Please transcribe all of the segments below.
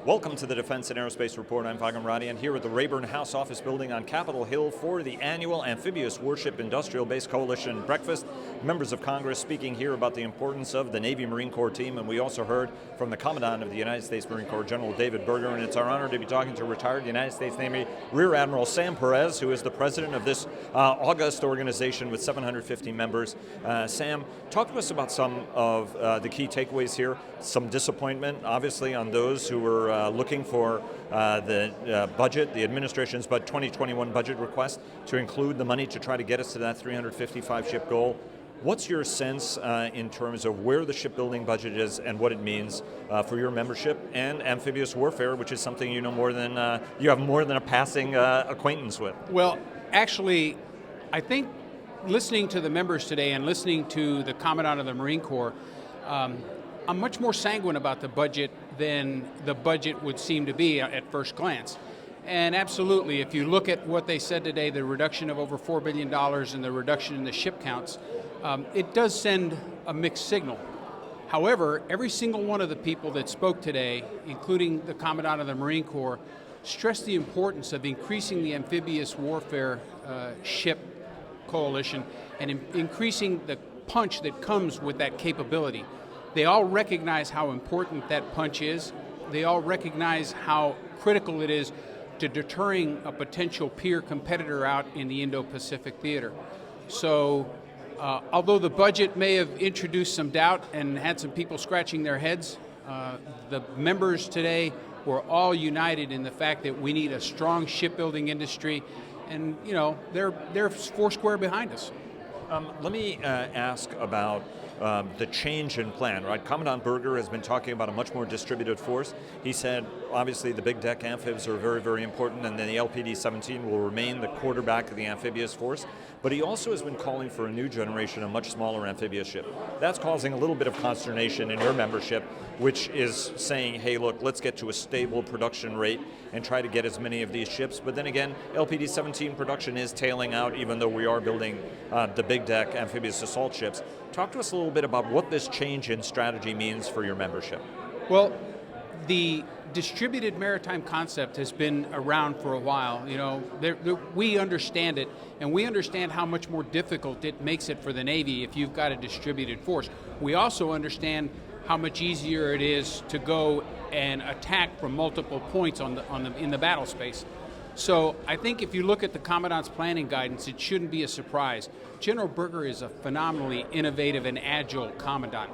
Welcome to the Defense and Aerospace Report. I'm Vago Muradian here at the Rayburn House Office Building on Capitol Hill for the annual Amphibious Warship Industrial Base Coalition Breakfast. Members of Congress speaking here about the importance of the Navy Marine Corps team, and we also heard from the Commandant of the United States Marine Corps, General David Berger, and it's our honor to be talking to retired United States Navy Rear Admiral Sam Perez, who is the president of this august organization with 750 members. Sam, talk to us about some of the key takeaways here. Some disappointment, obviously, on those who were looking for the budget, the administration's 2021 budget request to include the money to try to get us to that 355 ship goal. What's your sense in terms of where the shipbuilding budget is and what it means for your membership and amphibious warfare, which is something you know more than you have more than a passing acquaintance with? Well, actually, I think listening to the members today and listening to the Commandant of the Marine Corps, I'm much more sanguine about the budget than the budget would seem to be at first glance. And absolutely, if you look at what they said today, the reduction of over $4 billion and the reduction in the ship counts, it does send a mixed signal. However, every single one of the people that spoke today, including the Commandant of the Marine Corps, stressed the importance of increasing the amphibious warfare ship coalition and increasing the punch that comes with that capability. They all recognize how important that punch is. They all recognize how critical it is to deterring a potential peer competitor out in the Indo-Pacific theater. So, although the budget may have introduced some doubt and had some people scratching their heads, the members today were all united in the fact that we need a strong shipbuilding industry, and they're foursquare behind us. Let me ask about the change in plan, right? Commandant Berger has been talking about a much more distributed force. He said, obviously, the big deck amphibs are very, very important, and then the LPD-17 will remain the quarterback of the amphibious force. But he also has been calling for a new generation, a much smaller amphibious ship. That's causing a little bit of consternation in your membership, which is saying, hey, look, let's get to a stable production rate and try to get as many of these ships. But then again, LPD-17 production is tailing out, even though we are building the big deck amphibious assault ships. Talk to us a little bit about what this change in strategy means for your membership. Well, the distributed maritime concept has been around for a while. We understand it, and we understand how much more difficult it makes it for the Navy if you've got a distributed force. We also understand how much easier it is to go and attack from multiple points in the battle space. So I think if you look at the Commandant's planning guidance, it shouldn't be a surprise. General Berger is a phenomenally innovative and agile Commandant.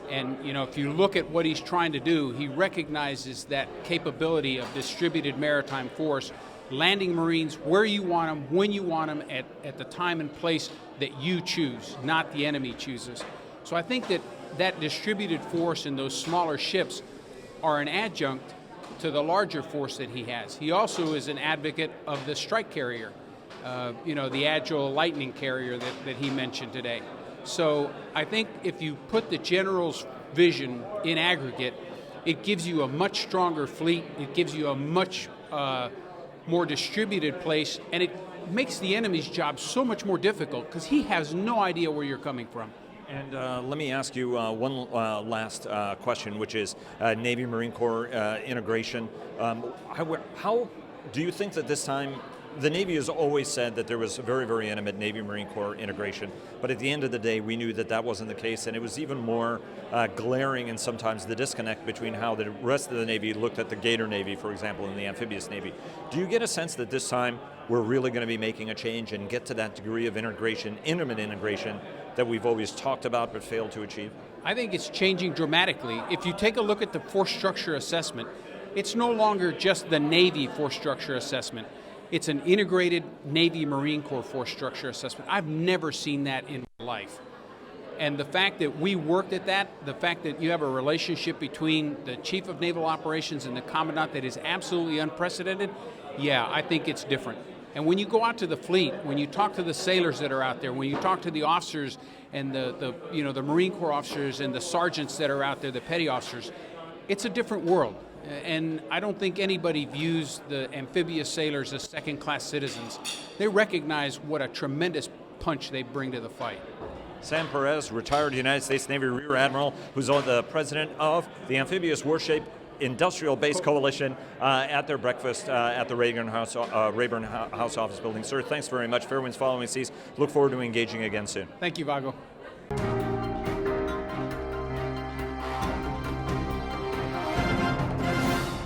And if you look at what he's trying to do, he recognizes that capability of distributed maritime force, landing Marines where you want them, when you want them, at the time and place that you choose, not the enemy chooses. So I think that distributed force and those smaller ships are an adjunct to the larger force that he has. He also is an advocate of the strike carrier, the agile lightning carrier that he mentioned today. So I think if you put the general's vision in aggregate, it gives you a much stronger fleet, it gives you a much more distributed place, and it makes the enemy's job so much more difficult because he has no idea where you're coming from. And let me ask you one last question, which is Navy Marine Corps integration. How do you think that this time, the Navy has always said that there was a very, very intimate Navy Marine Corps integration, but at the end of the day, we knew that wasn't the case, and it was even more glaring and sometimes the disconnect between how the rest of the Navy looked at the Gator Navy, for example, and the Amphibious Navy. Do you get a sense that this time we're really going to be making a change and get to that degree of integration, intimate integration, that we've always talked about but failed to achieve? I think it's changing dramatically. If you take a look at the force structure assessment, it's no longer just the Navy force structure assessment. It's an integrated Navy Marine Corps force structure assessment. I've never seen that in my life. And the fact that we worked at that, the fact that you have a relationship between the Chief of Naval Operations and the Commandant that is absolutely unprecedented, yeah, I think it's different. And when you go out to the fleet, when you talk to the sailors that are out there, when you talk to the officers and the Marine Corps officers and the sergeants that are out there, the petty officers, it's a different world. And I don't think anybody views the amphibious sailors as second-class citizens. They recognize what a tremendous punch they bring to the fight. Sam Perez, retired United States Navy Rear Admiral, who's the president of the Amphibious Warship Industrial Base Coalition at their breakfast at the Rayburn House Office Building. Sir, thanks very much. Fair winds following seas. Look forward to engaging again soon. Thank you, Vago.